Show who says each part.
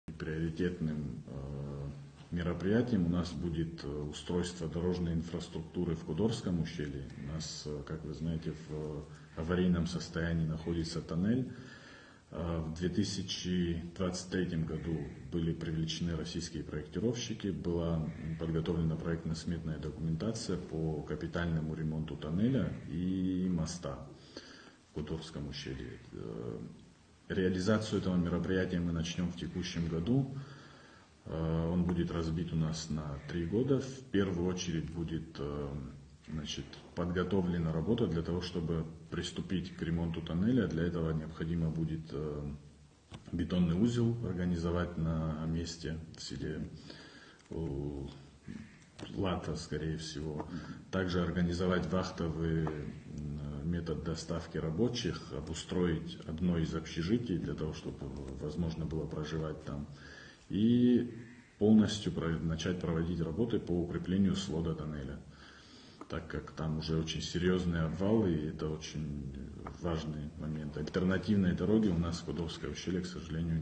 Speaker 1: Приоритетным мероприятием у нас будет устройство дорожной инфраструктуры в Кудорском ущелье. У нас, как вы знаете, в аварийном состоянии находится тоннель. В 2023 году были привлечены российские проектировщики, была подготовлена проектно-сметная документация по капитальному ремонту тоннеля и моста в Кудорском ущелье. Реализацию этого мероприятия мы начнем в текущем году. Он будет разбит у нас на 3 года. В первую очередь будет подготовлена работа для того, чтобы приступить к ремонту тоннеля. Для этого необходимо будет бетонный узел организовать на месте в селе Лата, скорее всего. Также организовать вахтовый метод доставки рабочих, обустроить одно из общежитий для того, чтобы возможно было проживать там. И полностью начать проводить работы по укреплению свода тоннеля, так как там уже очень серьезные обвалы, и это очень важный момент. Альтернативной дороги у нас в Кудорское ущелье, к сожалению, нет.